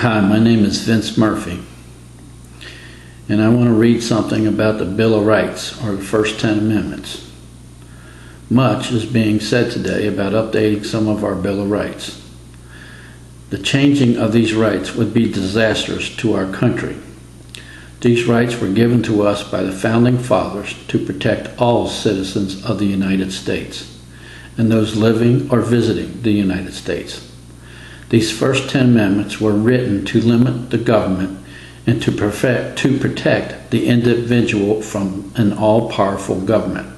Hi, my name is Vince Murphy, and I want to read something about the Bill of Rights, or the first 10 Amendments. Much is being said today about updating some of our Bill of Rights. The changing of these rights would be disastrous to our country. These rights were given to us by the Founding Fathers to protect all citizens of the United States and those living or visiting the United States. These first 10 amendments were written to limit the government and to protect the individual from an all-powerful government.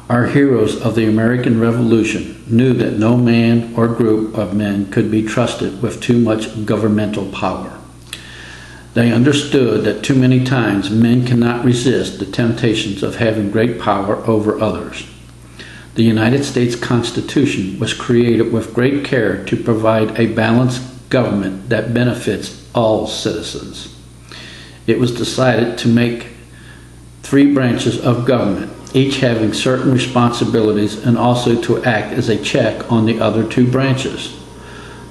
Our heroes of the American Revolution knew that no man or group of men could be trusted with too much governmental power. They understood that too many times men cannot resist the temptations of having great power over others. The United States Constitution was created with great care to provide a balanced government that benefits all citizens. It was decided to make 3 branches of government, each having certain responsibilities, and also to act as a check on the other 2 branches.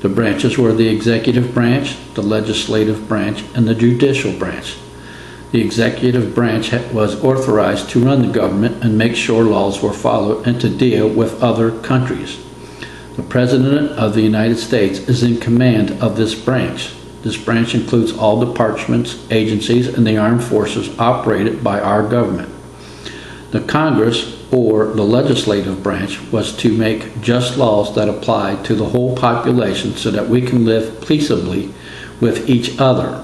The branches were the executive branch, the legislative branch, and the judicial branch. The executive branch was authorized to run the government and make sure laws were followed and to deal with other countries. The President of the United States is in command of this branch. This branch includes all departments, agencies, and the armed forces operated by our government. The Congress, or the legislative branch, was to make just laws that apply to the whole population so that we can live peaceably with each other.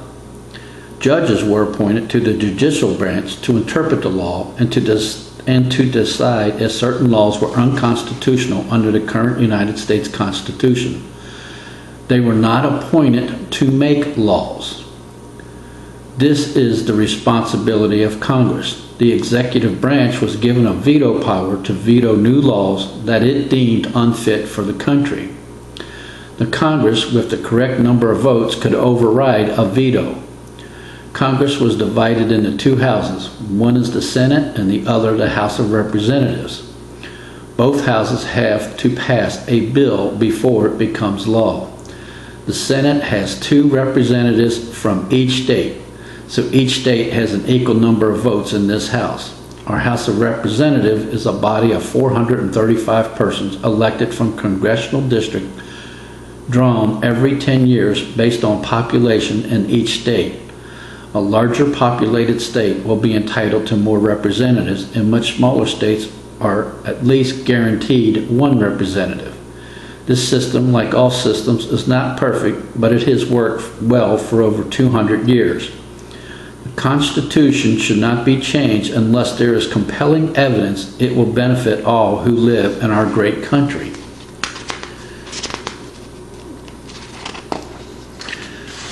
Judges were appointed to the judicial branch to interpret the law and to decide if certain laws were unconstitutional under the current United States Constitution. They were not appointed to make laws. This is the responsibility of Congress. The executive branch was given a veto power to veto new laws that it deemed unfit for the country. The Congress, with the correct number of votes, could override a veto. Congress was divided into 2 houses. One is the Senate and the other the House of Representatives. Both houses have to pass a bill before it becomes law. The Senate has 2 representatives from each state, so each state has an equal number of votes in this house. Our House of Representatives is a body of 435 persons elected from congressional district, drawn every 10 years based on population in each state. A larger populated state will be entitled to more representatives, and much smaller states are at least guaranteed 1 representative. This system, like all systems, is not perfect, but it has worked well for over 200 years. The Constitution should not be changed unless there is compelling evidence it will benefit all who live in our great country.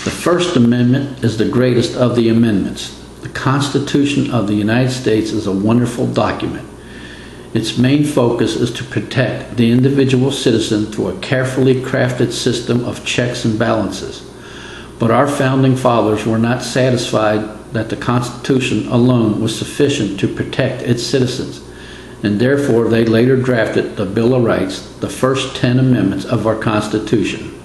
The First Amendment is the greatest of the amendments. The Constitution of the United States is a wonderful document. Its main focus is to protect the individual citizen through a carefully crafted system of checks and balances. But our Founding Fathers were not satisfied that the Constitution alone was sufficient to protect its citizens, and therefore they later drafted the Bill of Rights, the first 10 amendments of our Constitution.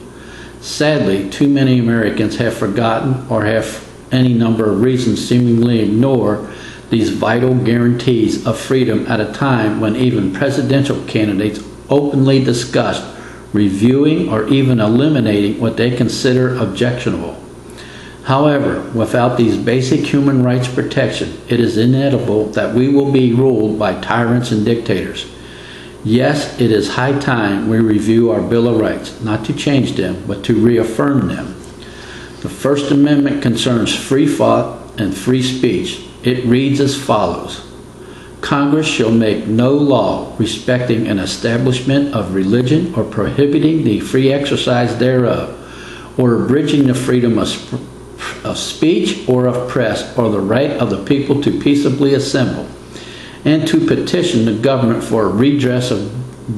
Sadly, too many Americans have forgotten or have any number of reasons seemingly ignore these vital guarantees of freedom at a time when even presidential candidates openly discussed reviewing or even eliminating what they consider objectionable. However, without these basic human rights protection, it is inevitable that we will be ruled by tyrants and dictators. Yes, it is high time we review our Bill of Rights, not to change them, but to reaffirm them. The First Amendment concerns free thought and free speech. It reads as follows: Congress shall make no law respecting an establishment of religion or prohibiting the free exercise thereof, or abridging the freedom of speech or of press, or the right of the people to peaceably assemble, and to petition the government for a redress of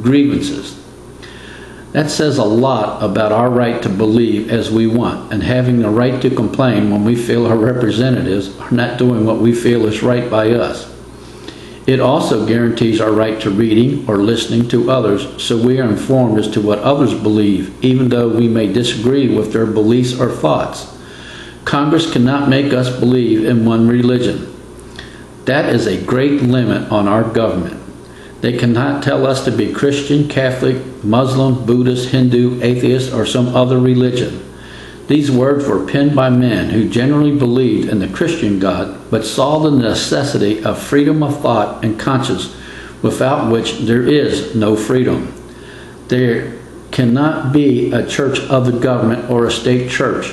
grievances. That says a lot about our right to believe as we want, and having the right to complain when we feel our representatives are not doing what we feel is right by us. It also guarantees our right to reading or listening to others, so we are informed as to what others believe, even though we may disagree with their beliefs or thoughts. Congress cannot make us believe in one religion. That is a great limit on our government. They cannot tell us to be Christian, Catholic, Muslim, Buddhist, Hindu, atheist, or some other religion. These words were penned by men who generally believed in the Christian God, but saw the necessity of freedom of thought and conscience, without which there is no freedom. There cannot be a church of the government or a state church.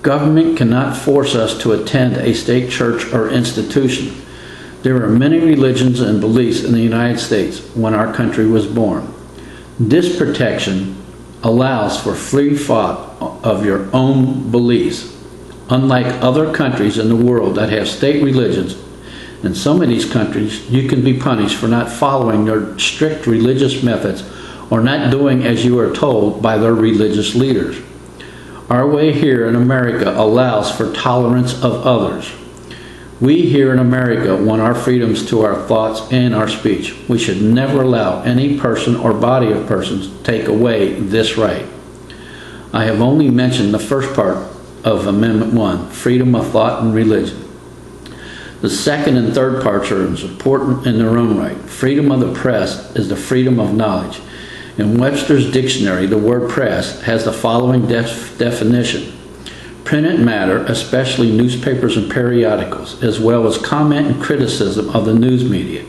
Government cannot force us to attend a state church or institution. There are many religions and beliefs in the United States when our country was born. This protection allows for free thought of your own beliefs. Unlike other countries in the world that have state religions, in some of these countries you can be punished for not following their strict religious methods or not doing as you are told by their religious leaders. Our way here in America allows for tolerance of others. We here in America want our freedoms to our thoughts and our speech. We should never allow any person or body of persons to take away this right. I have only mentioned the first part of Amendment 1, freedom of thought and religion. The second and third parts are as important in their own right. Freedom of the press is the freedom of knowledge. In Webster's dictionary, the word press has the following definition. Printed matter, especially newspapers and periodicals, as well as comment and criticism of the news media.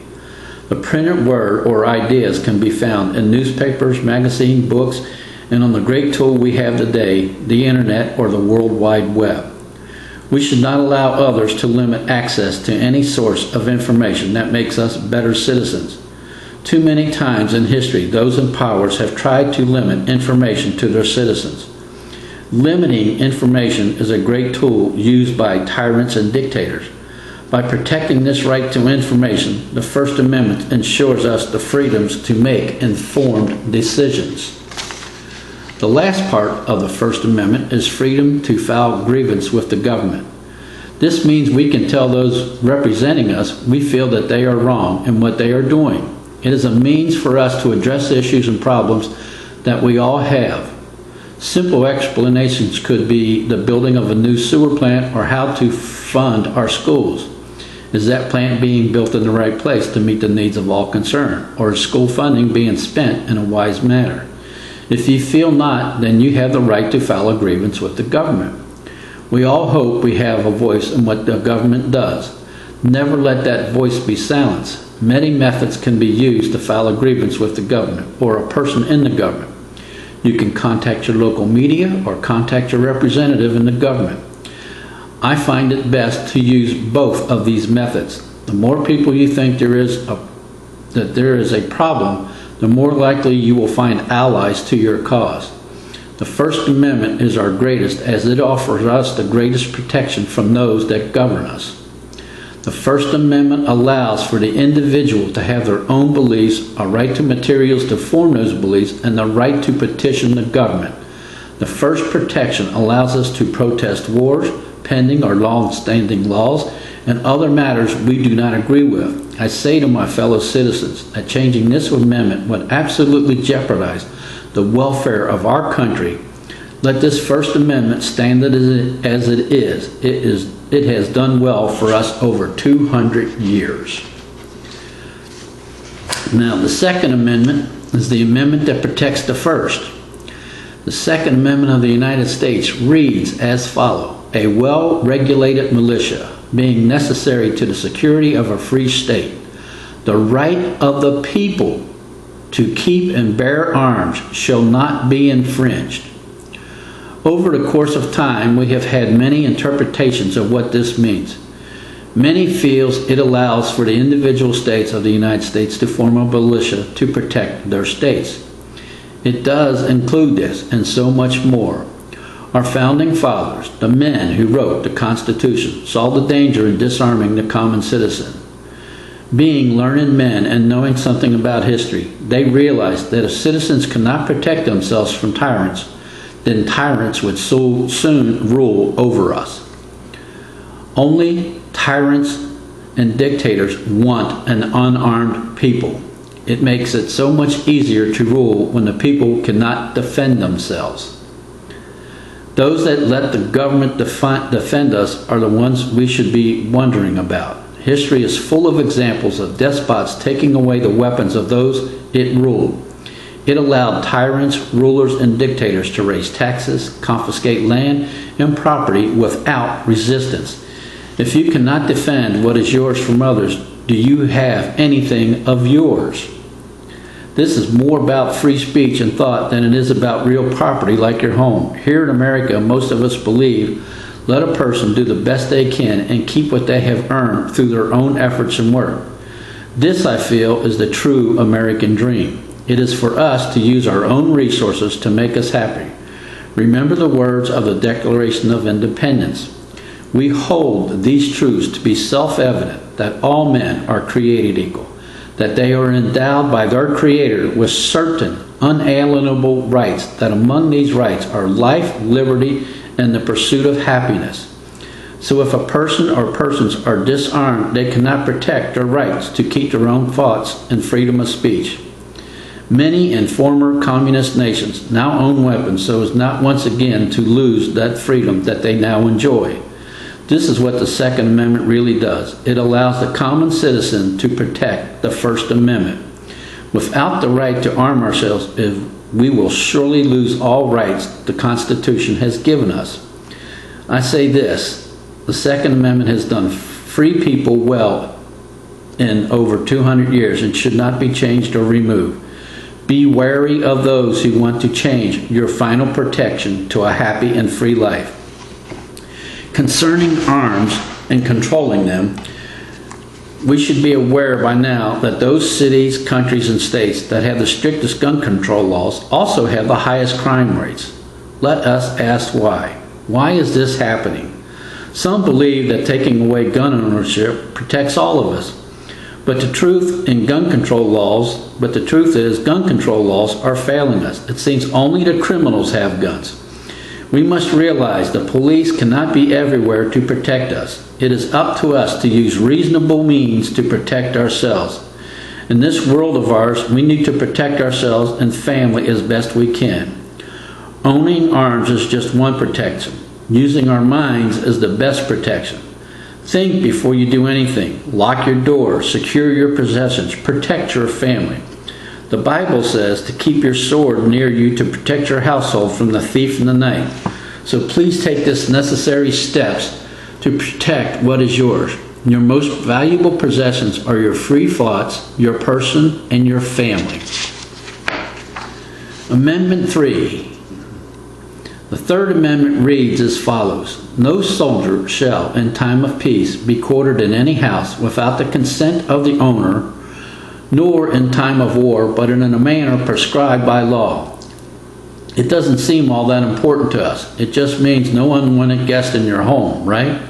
The printed word or ideas can be found in newspapers, magazines, books, and on the great tool we have today, the internet or the World Wide Web. We should not allow others to limit access to any source of information that makes us better citizens. Too many times in history, those in power have tried to limit information to their citizens. Limiting information is a great tool used by tyrants and dictators. By protecting this right to information, the First Amendment ensures us the freedoms to make informed decisions. The last part of the First Amendment is freedom to file grievance with the government. This means we can tell those representing us we feel that they are wrong in what they are doing. It is a means for us to address issues and problems that we all have. Simple explanations could be the building of a new sewer plant or how to fund our schools. Is that plant being built in the right place to meet the needs of all concerned? Or is school funding being spent in a wise manner? If you feel not, then you have the right to file a grievance with the government. We all hope we have a voice in what the government does. Never let that voice be silenced. Many methods can be used to file a grievance with the government or a person in the government. You can contact your local media or contact your representative in the government. I find it best to use both of these methods. The more people you think there is a problem, the more likely you will find allies to your cause. The First Amendment is our greatest as it offers us the greatest protection from those that govern us. The First Amendment allows for the individual to have their own beliefs, a right to materials to form those beliefs, and the right to petition the government. The first protection allows us to protest wars, pending or long-standing laws, and other matters we do not agree with. I say to my fellow citizens that changing this amendment would absolutely jeopardize the welfare of our country. Let this First Amendment stand as it is. It has done well for us over 200 years. Now, the Second Amendment is the amendment that protects the First. The Second Amendment of the United States reads as follows: a well-regulated militia being necessary to the security of a free state, the right of the people to keep and bear arms shall not be infringed. Over the course of time, we have had many interpretations of what this means. Many feels it allows for the individual states of the United States to form a militia to protect their states. It does include this and so much more. Our founding fathers, the men who wrote the Constitution, saw the danger in disarming the common citizen. Being learned men and knowing something about history, they realized that if citizens cannot protect themselves from tyrants, then tyrants would soon rule over us. Only tyrants and dictators want an unarmed people. It makes it so much easier to rule when the people cannot defend themselves. Those that let the government defend us are the ones we should be wondering about. History is full of examples of despots taking away the weapons of those it ruled. It allowed tyrants, rulers, and dictators to raise taxes, confiscate land and property without resistance. If you cannot defend what is yours from others, do you have anything of yours? This is more about free speech and thought than it is about real property like your home. Here in America, most of us believe let a person do the best they can and keep what they have earned through their own efforts and work. This, I feel, is the true American dream. It is for us to use our own resources to make us happy. Remember the words of the Declaration of Independence. We hold these truths to be self-evident, that all men are created equal, that they are endowed by their Creator with certain unalienable rights, that among these rights are life, liberty, and the pursuit of happiness. So if a person or persons are disarmed, they cannot protect their rights to keep their own thoughts and freedom of speech. Many in former communist nations now own weapons so as not once again to lose that freedom that they now enjoy. This is what the Second Amendment really does. It allows the common citizen to protect the First Amendment. Without the right to arm ourselves, we will surely lose all rights the Constitution has given us. I say this, the Second Amendment has done free people well in over 200 years and should not be changed or removed. Be wary of those who want to change your final protection to a happy and free life. Concerning arms and controlling them, we should be aware by now that those cities, countries, and states that have the strictest gun control laws also have the highest crime rates. Let us ask why. Why is this happening? Some believe that taking away gun ownership protects all of us. But the truth is, gun control laws are failing us. It seems only the criminals have guns. We must realize the police cannot be everywhere to protect us. It is up to us to use reasonable means to protect ourselves. In this world of ours, we need to protect ourselves and family as best we can. Owning arms is just one protection. Using our minds is the best protection. Think before you do anything. Lock your door, secure your possessions, protect your family. The Bible says to keep your sword near you to protect your household from the thief in the night. So please take this necessary steps to protect what is yours. Your most valuable possessions are your free thoughts, your person, and your family. Amendment 3. The Third Amendment reads as follows. No soldier shall, in time of peace, be quartered in any house without the consent of the owner, nor in time of war, but in a manner prescribed by law. It doesn't seem all that important to us. It just means no unwanted guest in your home, right?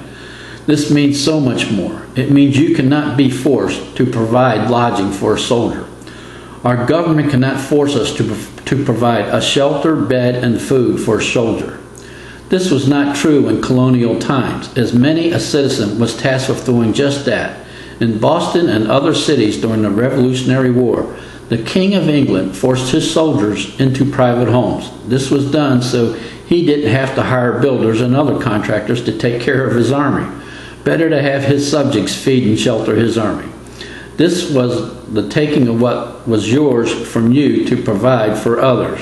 This means so much more. It means you cannot be forced to provide lodging for a soldier. Our government cannot force us to provide a shelter, bed, and food for a soldier. This was not true in colonial times, as many a citizen was tasked with doing just that. In Boston and other cities during the Revolutionary War, the King of England forced his soldiers into private homes. This was done so he didn't have to hire builders and other contractors to take care of his army. Better to have his subjects feed and shelter his army. This was the taking of what was yours from you to provide for others.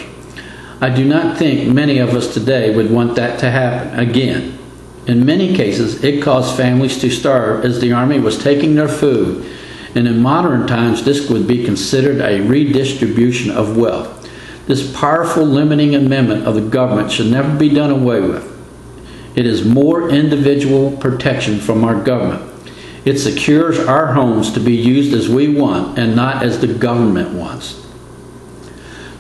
I do not think many of us today would want that to happen again. In many cases, it caused families to starve as the army was taking their food, and in modern times this would be considered a redistribution of wealth. This powerful limiting amendment of the government should never be done away with. It is more individual protection from our government. It secures our homes to be used as we want and not as the government wants.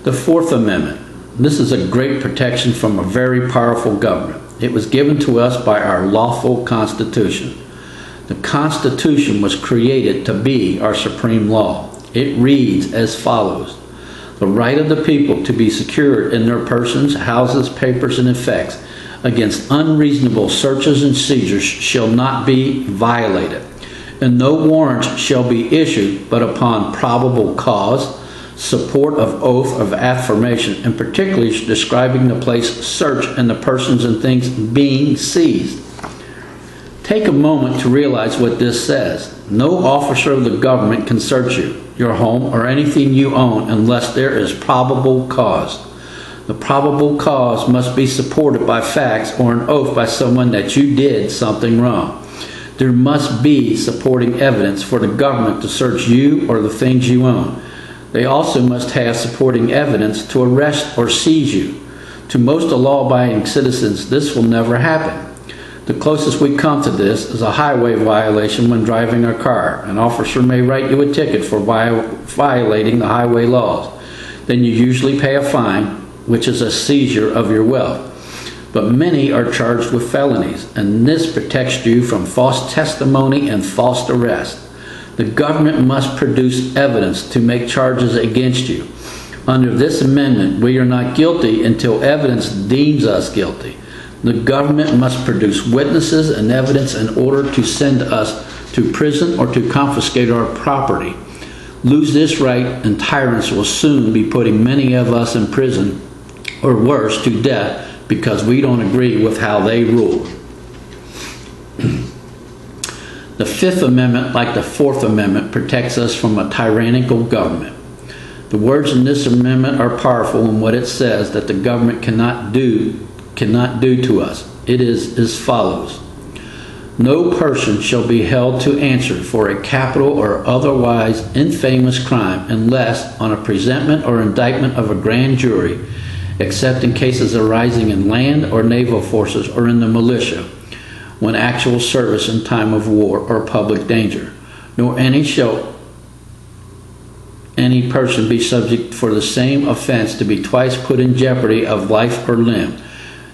The Fourth Amendment. This is a great protection from a very powerful government. It was given to us by our lawful Constitution. The Constitution was created to be our supreme law. It reads as follows. The right of the people to be secured in their persons, houses, papers, and effects against unreasonable searches and seizures shall not be violated. And no warrant shall be issued but upon probable cause, support of oath of affirmation, and particularly describing the place searched and the persons and things being seized. Take a moment to realize what this says. No officer of the government can search you, your home, or anything you own unless there is probable cause. The probable cause must be supported by facts or an oath by someone that you did something wrong. There must be supporting evidence for the government to search you or the things you own. They also must have supporting evidence to arrest or seize you. To most law-abiding citizens, this will never happen. The closest we come to this is a highway violation when driving a car. An officer may write you a ticket for violating the highway laws. Then you usually pay a fine, which is a seizure of your wealth. But many are charged with felonies, and this protects you from false testimony and false arrest. The government must produce evidence to make charges against you. Under this amendment, we are not guilty until evidence deems us guilty. The government must produce witnesses and evidence in order to send us to prison or to confiscate our property. Lose this right, and tyrants will soon be putting many of us in prison, or worse, to death, because we don't agree with how they rule. The Fifth Amendment, like the Fourth Amendment, protects us from a tyrannical government. The words in this amendment are powerful in what it says that the government cannot do to us. It is as follows. No person shall be held to answer for a capital or otherwise infamous crime unless on a presentment or indictment of a grand jury, except in cases arising in land or naval forces or in the militia, when actual service in time of war or public danger. Nor shall any person be subject for the same offense to be twice put in jeopardy of life or limb,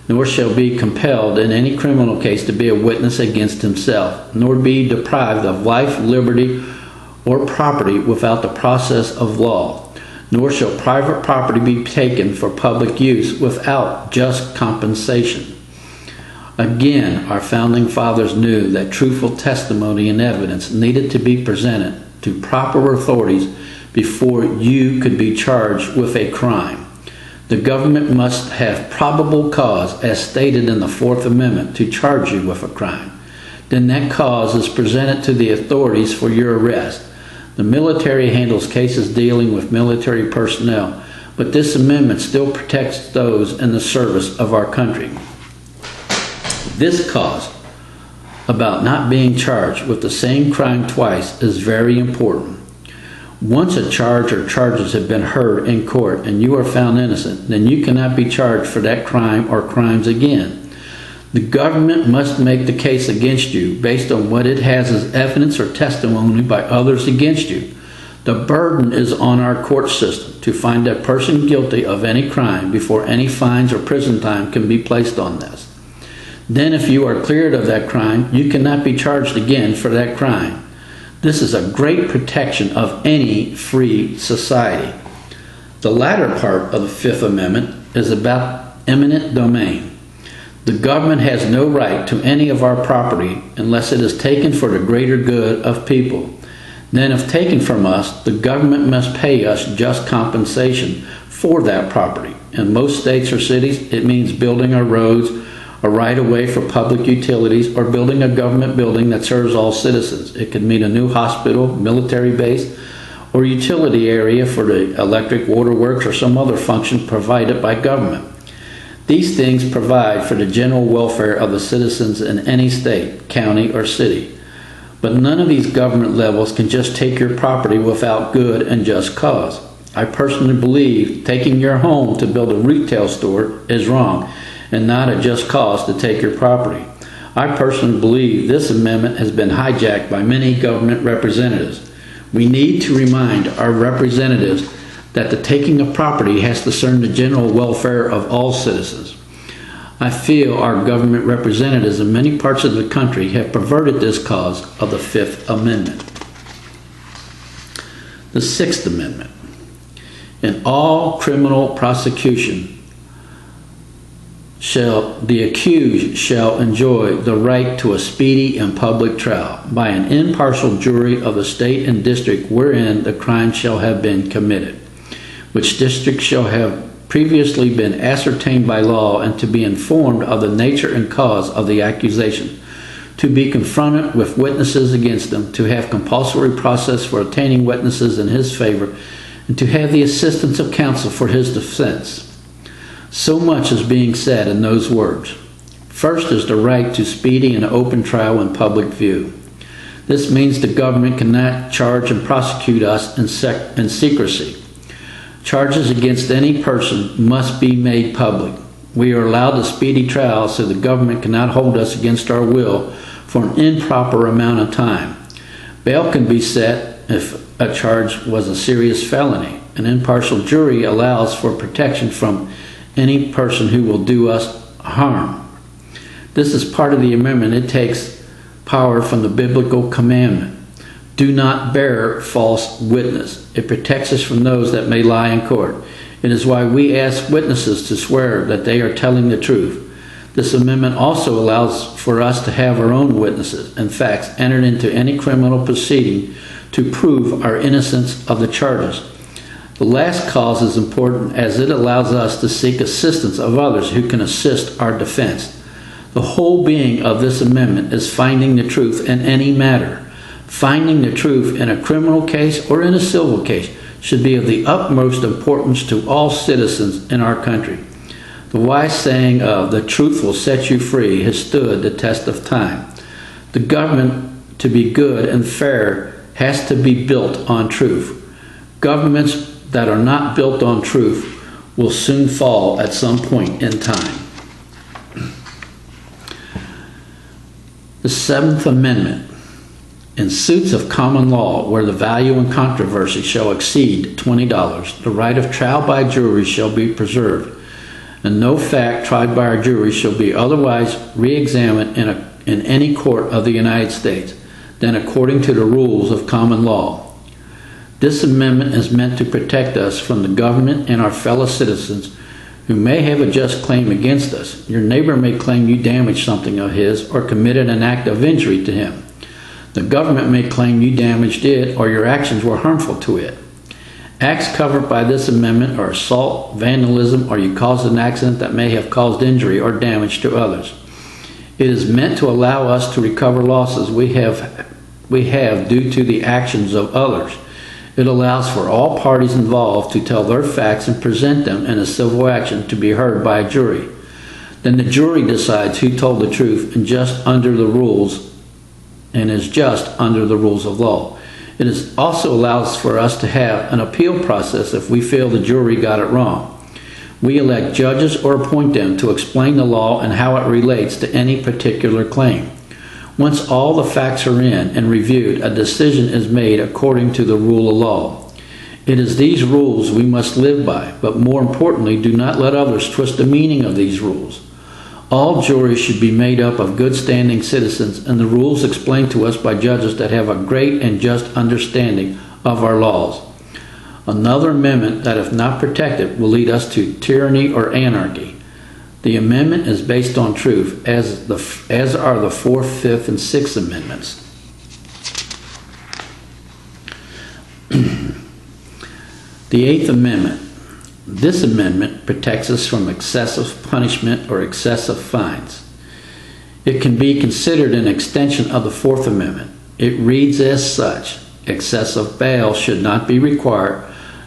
nor shall be compelled in any criminal case to be a witness against himself, nor be deprived of life, liberty, or property without the process of law. Nor shall private property be taken for public use without just compensation. Again, our founding fathers knew that truthful testimony and evidence needed to be presented to proper authorities before you could be charged with a crime. The government must have probable cause, as stated in the Fourth Amendment, to charge you with a crime. Then that cause is presented to the authorities for your arrest. The military handles cases dealing with military personnel, but this amendment still protects those in the service of our country. This cause about not being charged with the same crime twice is very important. Once a charge or charges have been heard in court and you are found innocent, then you cannot be charged for that crime or crimes again. The government must make the case against you based on what it has as evidence or testimony by others against you. The burden is on our court system to find a person guilty of any crime before any fines or prison time can be placed on this. Then if you are cleared of that crime, you cannot be charged again for that crime. This is a great protection of any free society. The latter part of the Fifth Amendment is about eminent domain. The government has no right to any of our property unless it is taken for the greater good of people. Then if taken from us, the government must pay us just compensation for that property. In most states or cities, it means building our roads, a right-of-way for public utilities, or building a government building that serves all citizens. It could mean a new hospital, military base, or utility area for the electric, water works, or some other function provided by government. These things provide for the general welfare of the citizens in any state, county, or city. But none of these government levels can just take your property without good and just cause. I personally believe taking your home to build a retail store is wrong and not a just cause to take your property. I personally believe this amendment has been hijacked by many government representatives. We need to remind our representatives that the taking of property has to serve the general welfare of all citizens. I feel our government representatives in many parts of the country have perverted this cause of the Fifth Amendment. The Sixth Amendment. In all criminal prosecution the accused shall enjoy the right to a speedy and public trial by an impartial jury of the state and district wherein the crime shall have been committed, which district shall have previously been ascertained by law, and to be informed of the nature and cause of the accusation, to be confronted with witnesses against them, to have compulsory process for obtaining witnesses in his favor, and to have the assistance of counsel for his defense. So much is being said in those words. First is the right to speedy and open trial in public view. This means the government cannot charge and prosecute us in secrecy. Charges against any person must be made public. We are allowed a speedy trial, so the government cannot hold us against our will for an improper amount of time. Bail can be set if a charge was a serious felony. An impartial jury allows for protection from any person who will do us harm. This is part of the amendment. It takes power from the biblical commandment. Do not bear false witness. It protects us from those that may lie in court. It is why we ask witnesses to swear that they are telling the truth. This amendment also allows for us to have our own witnesses and facts entered into any criminal proceeding to prove our innocence of the charges. The last cause is important as it allows us to seek assistance of others who can assist our defense. The whole being of this amendment is finding the truth in any matter. Finding the truth in a criminal case or in a civil case should be of the utmost importance to all citizens in our country. The wise saying of "the truth will set you free" has stood the test of time. The government, to be good and fair, has to be built on truth. Governments that are not built on truth will soon fall at some point in time. The Seventh Amendment. In suits of common law, where the value in controversy shall exceed $20, the right of trial by jury shall be preserved, and no fact tried by a jury shall be otherwise re-examined in any court of the United States than according to the rules of common law. This amendment is meant to protect us from the government and our fellow citizens who may have a just claim against us. Your neighbor may claim you damaged something of his or committed an act of injury to him. The government may claim you damaged it or your actions were harmful to it. Acts covered by this amendment are assault, vandalism, or you caused an accident that may have caused injury or damage to others. It is meant to allow us to recover losses we have due to the actions of others. It allows for all parties involved to tell their facts and present them in a civil action to be heard by a jury. Then the jury decides who told the truth and is just under the rules of law. It also allows for us to have an appeal process if we feel the jury got it wrong. We elect judges or appoint them to explain the law and how it relates to any particular claim. Once all the facts are in and reviewed, a decision is made according to the rule of law. It is these rules we must live by, but more importantly, do not let others twist the meaning of these rules. All juries should be made up of good standing citizens and the rules explained to us by judges that have a great and just understanding of our laws. Another amendment that, if not protected, will lead us to tyranny or anarchy. The amendment is based on truth, as are the 4th, 5th, and 6th Amendments. The 8th Amendment. This amendment protects us from excessive punishment or excessive fines. It can be considered an extension of the 4th Amendment. It reads as such: excessive bail should not be required,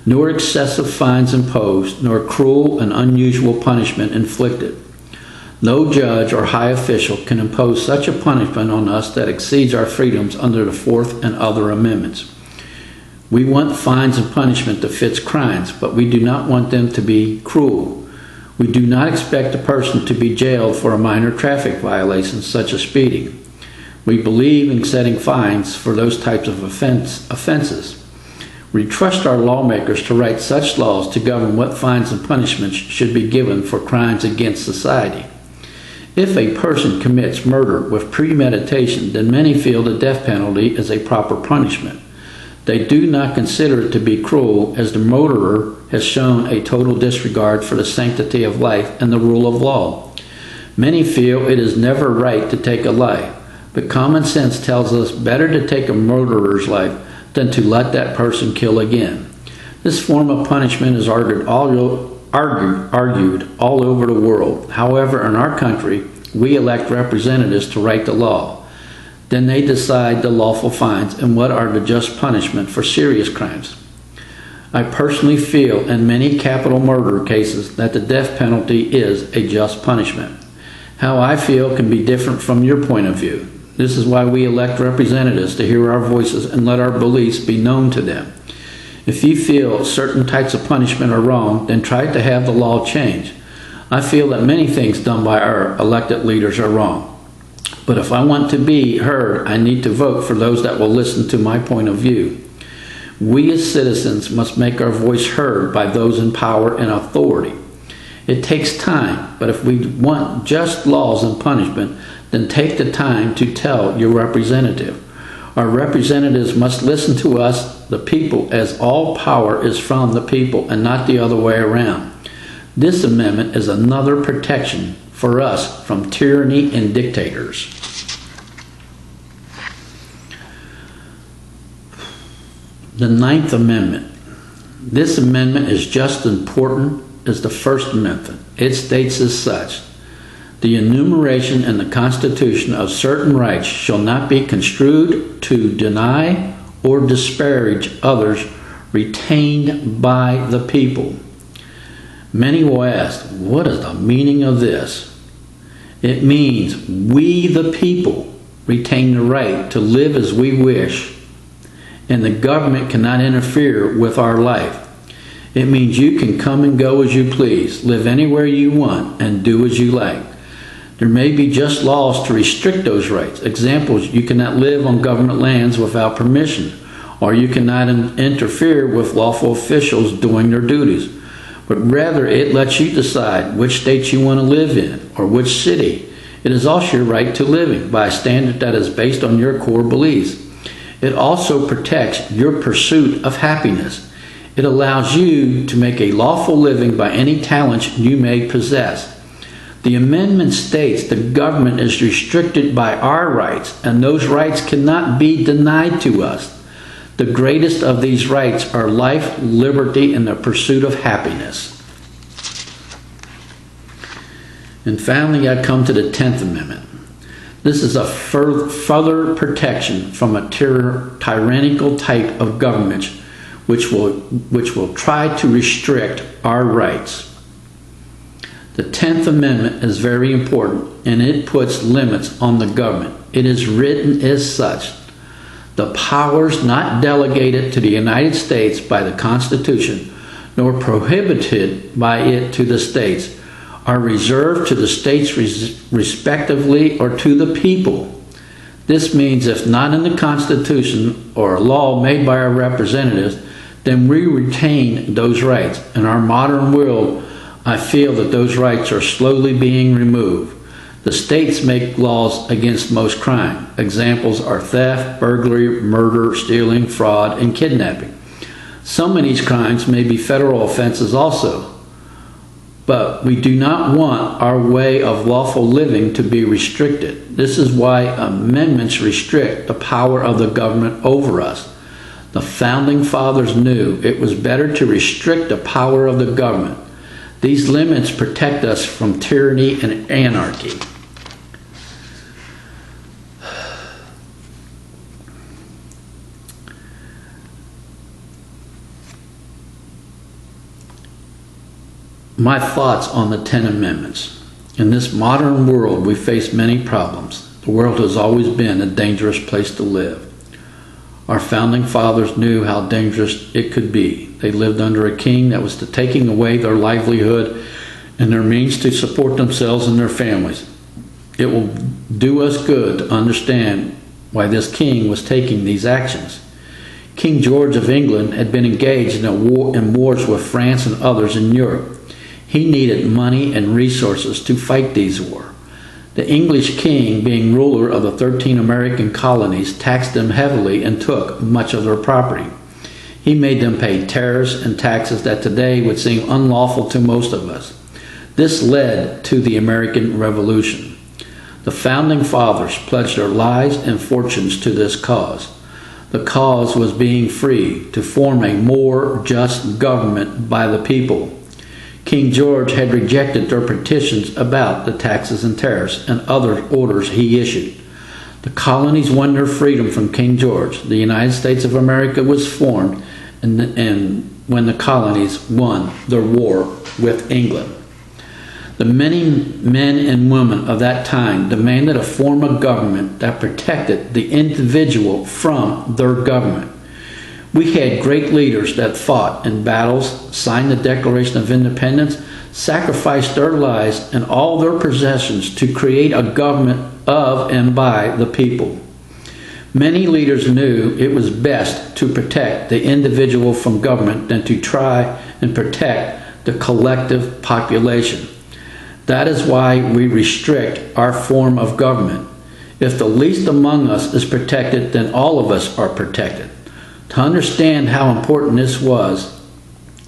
nor excessive fines imposed, nor cruel and unusual punishment inflicted. No judge or high official can impose such a punishment on us that exceeds our freedoms under the 4th and other amendments. We want fines and punishment to fit crimes, but we do not want them to be cruel. We do not expect a person to be jailed for a minor traffic violation such as speeding. We believe in setting fines for those types of offenses. We trust our lawmakers to write such laws to govern what fines and punishments should be given for crimes against society. If a person commits murder with premeditation, then many feel the death penalty is a proper punishment. They do not consider it to be cruel, as the murderer has shown a total disregard for the sanctity of life and the rule of law. Many feel it is never right to take a life, but common sense tells us better to take a murderer's life than to let that person kill again. This form of punishment is argued all over the world. However, in our country, we elect representatives to write the law. Then they decide the lawful fines and what are the just punishment for serious crimes. I personally feel in many capital murder cases that the death penalty is a just punishment. How I feel can be different from your point of view. This is why we elect representatives to hear our voices and let our beliefs be known to them. If you feel certain types of punishment are wrong, then try to have the law change. I feel that many things done by our elected leaders are wrong. But if I want to be heard, I need to vote for those that will listen to my point of view. We as citizens must make our voice heard by those in power and authority. It takes time, but if we want just laws and punishment, then take the time to tell your representative. Our representatives must listen to us, the people, as all power is from the people and not the other way around. This amendment is another protection for us from tyranny and dictators. The Ninth Amendment. This amendment is just as important as the First Amendment. It states as such: the enumeration in the Constitution of certain rights shall not be construed to deny or disparage others retained by the people. Many will ask, what is the meaning of this? It means we, the people, retain the right to live as we wish, and the government cannot interfere with our life. It means you can come and go as you please, live anywhere you want, and do as you like. There may be just laws to restrict those rights. Examples: you cannot live on government lands without permission, or you cannot interfere with lawful officials doing their duties. But rather, it lets you decide which state you want to live in, or which city. It is also your right to living by a standard that is based on your core beliefs. It also protects your pursuit of happiness. It allows you to make a lawful living by any talents you may possess. The amendment states the government is restricted by our rights, and those rights cannot be denied to us. The greatest of these rights are life, liberty, and the pursuit of happiness. And finally, I come to the 10th Amendment. This is a further protection from a tyrannical type of government which will try to restrict our rights. The 10th Amendment is very important, and it puts limits on the government. It is written as such: the powers not delegated to the United States by the Constitution, nor prohibited by it to the states, are reserved to the states respectively or to the people. This means if not in the Constitution or a law made by our representatives, then we retain those rights. In our modern world, I feel that those rights are slowly being removed. The states make laws against most crime. Examples are theft, burglary, murder, stealing, fraud, and kidnapping. Some of these crimes may be federal offenses also. But we do not want our way of lawful living to be restricted. This is why amendments restrict the power of the government over us. The Founding Fathers knew it was better to restrict the power of the government. These limits protect us from tyranny and anarchy. My thoughts on the 10 Amendments. In this modern world, we face many problems. The world has always been a dangerous place to live. Our Founding Fathers knew how dangerous it could be. They lived under a king that was taking away their livelihood and their means to support themselves and their families. It will do us good to understand why this king was taking these actions. King George of England had been engaged in wars with France and others in Europe. He needed money and resources to fight these wars. The English king, being ruler of the 13 American colonies, taxed them heavily and took much of their property. He made them pay tariffs and taxes that today would seem unlawful to most of us. This led to the American Revolution. The Founding Fathers pledged their lives and fortunes to this cause. The cause was being free to form a more just government by the people. King George had rejected their petitions about the taxes and tariffs and other orders he issued. The colonies won their freedom from King George. The United States of America was formed, and when the colonies won their war with England. The many men and women of that time demanded a form of government that protected the individual from their government. We had great leaders that fought in battles, signed the Declaration of Independence, sacrificed their lives and all their possessions to create a government of and by the people. Many leaders knew it was best to protect the individual from government than to try and protect the collective population. That is why we restrict our form of government. If the least among us is protected, then all of us are protected. To understand how important this was,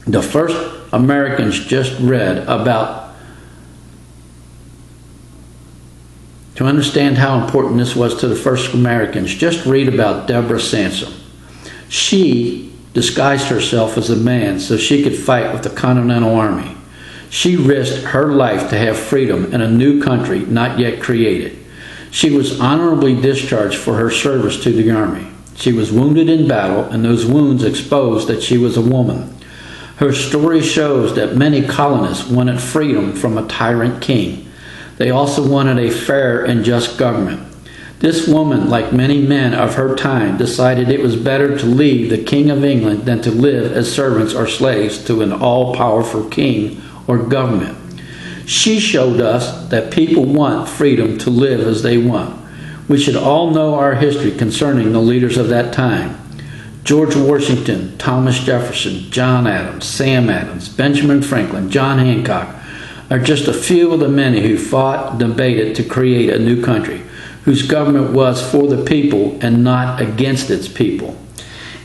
the first Americans just read about To understand how important this was to the first Americans, just read about Deborah Sansom. She disguised herself as a man so she could fight with the Continental Army. She risked her life to have freedom in a new country not yet created. She was honorably discharged for her service to the Army. She was wounded in battle, and those wounds exposed that she was a woman. Her story shows that many colonists wanted freedom from a tyrant king. They also wanted a fair and just government. This woman, like many men of her time, decided it was better to leave the King of England than to live as servants or slaves to an all-powerful king or government. She showed us that people want freedom to live as they want. We should all know our history concerning the leaders of that time. George Washington, Thomas Jefferson, John Adams, Sam Adams, Benjamin Franklin, John Hancock are just a few of the many who fought and debated to create a new country, whose government was for the people and not against its people.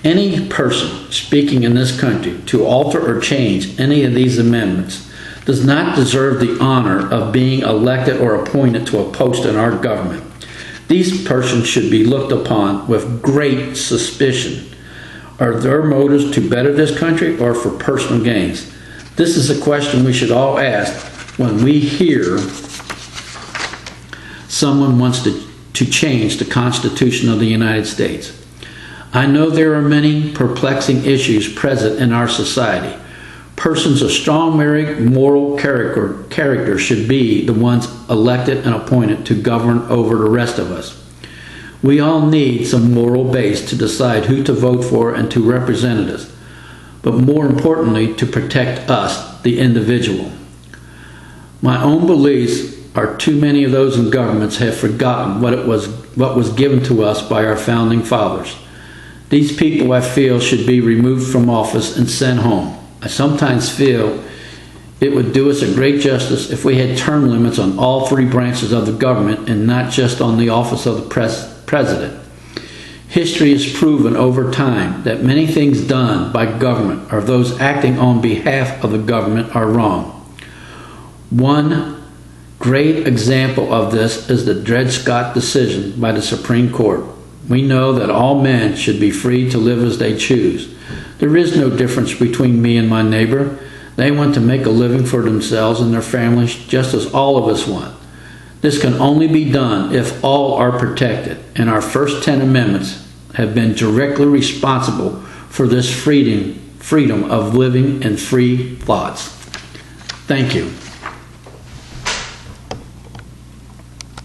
Any person speaking in this country to alter or change any of these amendments does not deserve the honor of being elected or appointed to a post in our government. These persons should be looked upon with great suspicion. Are their motives to better this country or for personal gains? This is a question we should all ask when we hear someone wants to change the Constitution of the United States. I know there are many perplexing issues present in our society. Persons of strong moral character should be the ones elected and appointed to govern over the rest of us. We all need some moral base to decide who to vote for and to represent us, but more importantly, to protect us, the individual. My own beliefs are too many of those in governments have forgotten what was given to us by our founding fathers. These people, I feel, should be removed from office and sent home. I sometimes feel it would do us a great justice if we had term limits on all three branches of the government and not just on the office of the president. History has proven over time that many things done by government or those acting on behalf of the government are wrong. One great example of this is the Dred Scott decision by the Supreme Court. We know that all men should be free to live as they choose. There is no difference between me and my neighbor. They want to make a living for themselves and their families just as all of us want. This can only be done if all are protected, and our first 10 amendments have been directly responsible for this freedom of living and free thoughts. Thank you.